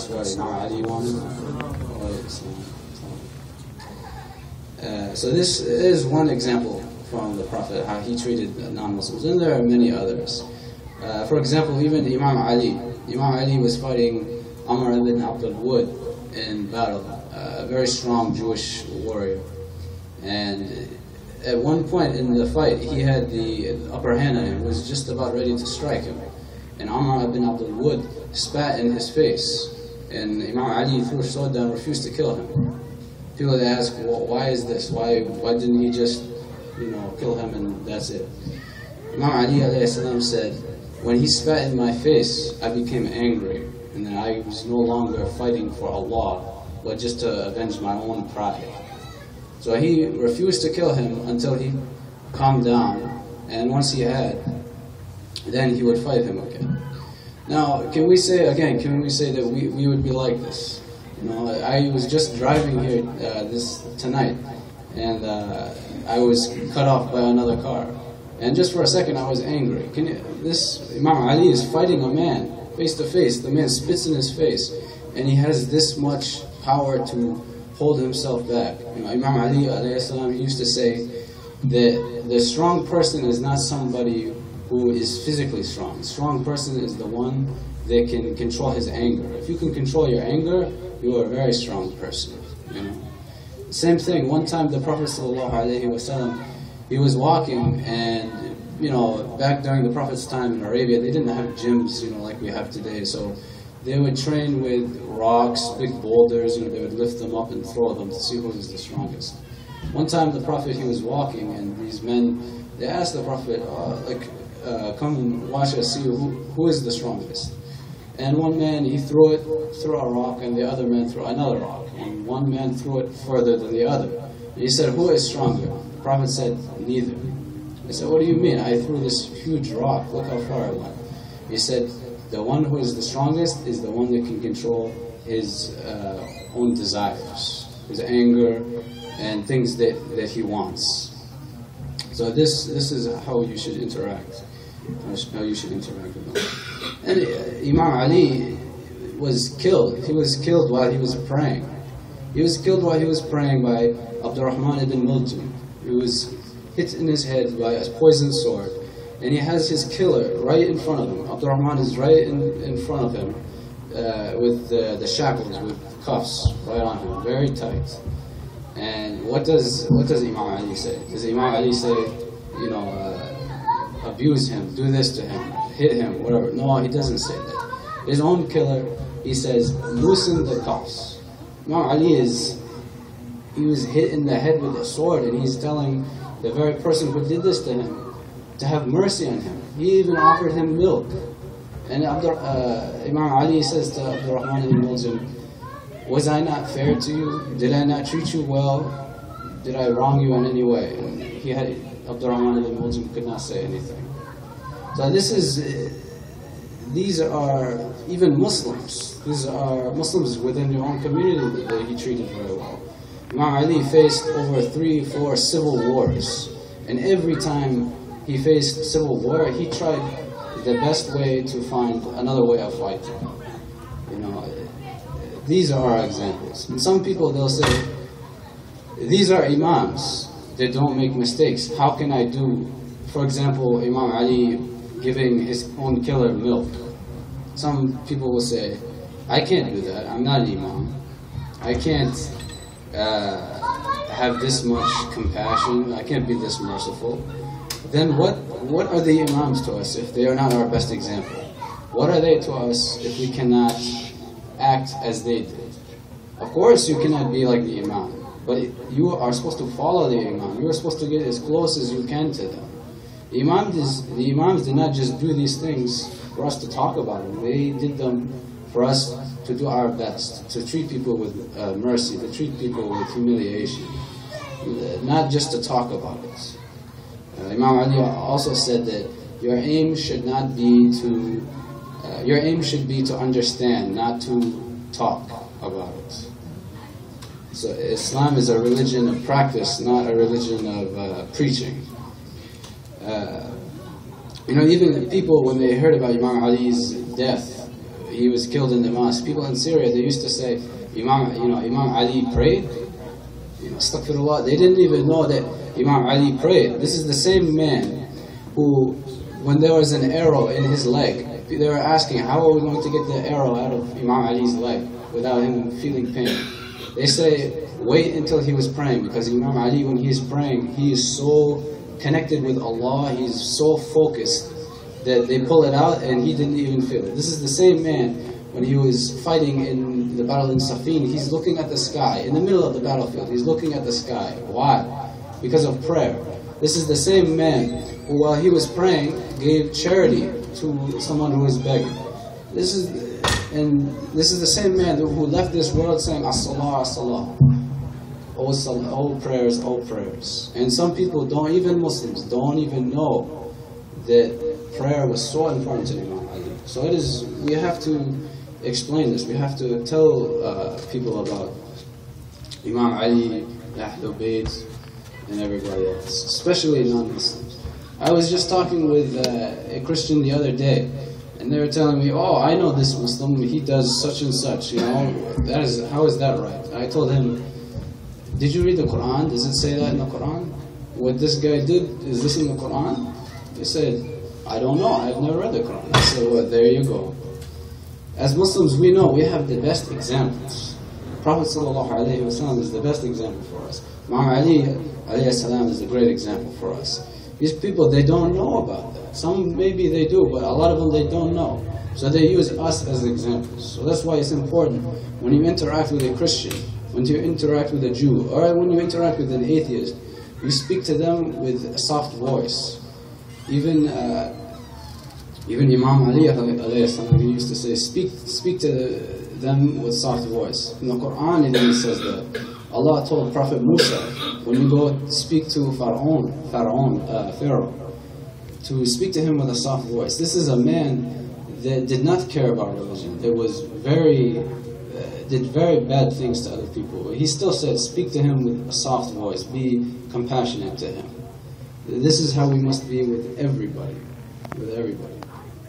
that's what Imam Ali wanted. So this is one example from the Prophet, how he treated non-Muslims, and there are many others. For example, even Imam Ali. Imam Ali was fighting Amr ibn Abdul Wud in battle, a very strong Jewish warrior. And at one point in the fight, he had the upper hand on him, was just about ready to strike him. And Amr ibn Abdul Wud spat in his face, and Imam Ali threw his sword down and refused to kill him. People would ask, well, why is this? Why didn't he just, kill him and that's it? Imam Ali alayhi salam said, when he spat in my face, I became angry, and then I was no longer fighting for Allah, but just to avenge my own pride. So he refused to kill him until he calmed down, and once he had, then he would fight him again. Now, can we say that we would be like this? I was just driving here tonight, and I was cut off by another car. And just for a second, I was angry. This Imam Ali is fighting a man face to face. The man spits in his face, and he has this much power to hold himself back. Imam Ali alayhi salam used to say that the strong person is not somebody who is physically strong. The strong person is the one that can control his anger. If you can control your anger, you are a very strong person. Same thing. One time, the Prophet ﷺ, he was walking, and back during the Prophet's time in Arabia, they didn't have gyms, like we have today. So they would train with rocks, big boulders. They would lift them up and throw them to see who was the strongest. One time, the Prophet, he was walking, and these men, they asked the Prophet, come and watch us see who is the strongest. And one man, he threw a rock, and the other man threw another rock. And one man threw it further than the other. And he said, who is stronger? The Prophet said, neither. He said, what do you mean? I threw this huge rock. Look how far it went. He said, the one who is the strongest is the one that can control his own desires, his anger, and things that he wants. So this is how you should interact. How you should interact with them. And Imam Ali was killed. He was killed while he was praying. He was killed while he was praying by Abdurrahman ibn Muljam. He was hit in his head by a poisoned sword. And he has his killer right in front of him. Abdurrahman is right in front of him with the shackles, with cuffs right on him, very tight. And what does Imam Ali say? Does Imam Ali say, abuse him, do this to him, hit him, whatever? No, he doesn't say that. His own killer, he says, loosen the cuffs. Imam Ali he was hit in the head with a sword, and he's telling the very person who did this to him to have mercy on him. He even offered him milk. And Imam Ali says to Abdurrahman ibn Muljam, was I not fair to you? Did I not treat you well? Did I wrong you in any way? And Abdurrahman ibn Muljam could not say anything. So these are even Muslims. These are Muslims within their own community that he treated very well. Imam Ali faced over 3-4 civil wars. And every time he faced civil war, he tried the best way to find another way of fighting. These are our examples. And some people, they'll say, these are imams. They don't make mistakes. How can I do, for example, Imam Ali giving his own killer milk? Some people will say, I can't do that. I'm not an imam. I can't have this much compassion. I can't be this merciful. Then what are the imams to us if they are not our best example? What are they to us if we cannot act as they did? Of course you cannot be like the imam, but you are supposed to follow the imam. You are supposed to get as close as you can to them. The imams did not just do these things for us to talk about them. They did them for us to do our best, to treat people with mercy, to treat people with humiliation, not just to talk about it. Imam Ali also said that your aim should be to understand, not to talk about it. So Islam is a religion of practice, not a religion of preaching. Even people, when they heard about Imam Ali's death, he was killed in the mosque. People in Syria, they used to say, Imam Ali prayed. Astaghfirullah. They didn't even know that Imam Ali prayed. This is the same man who, when there was an arrow in his leg, they were asking, how are we going to get the arrow out of Imam Ali's leg without him feeling pain? They say, wait until he was praying, because Imam Ali, when he is praying, he is so connected with Allah, he's so focused that they pull it out and he didn't even feel it. This is the same man, when he was fighting in the battle in Safin, he's looking at the sky, in the middle of the battlefield, he's looking at the sky. Why? Because of prayer. This is the same man who, while he was praying, gave charity to someone who was begging. This is the same man who left this world saying, As-salah, as-salah. All prayers, all prayers. And some people don't, even Muslims, don't even know that prayer was so important to Imam Ali. So it is, we have to explain this. We have to tell people about Imam Ali, البيت, and everybody else, especially non-Muslims. I was just talking with a Christian the other day, and they were telling me, oh, I know this Muslim, he does such and such, how is that right? I told him, did you read the Quran? Does it say that in the Quran? What this guy did, is this in the Quran? They said, I don't know, I've never read the Quran. I said, well, there you go. As Muslims, we know we have the best examples. Prophet ﷺ is the best example for us. Imam Ali, alayhi salam, is a great example for us. These people, they don't know about that. Some maybe they do, but a lot of them they don't know. So they use us as examples. So that's why it's important when you interact with a Christian, when you interact with a Jew, or when you interact with an atheist, you speak to them with a soft voice. Even Imam Ali alayhi salam, he used to say, speak to them with soft voice. In the Quran it even says that. Allah told Prophet Musa, when you go speak to Pharaoh, to speak to him with a soft voice. This is a man that did not care about religion. That was did very bad things to other people. He still said, speak to him with a soft voice. Be compassionate to him. This is how we must be with everybody. With everybody.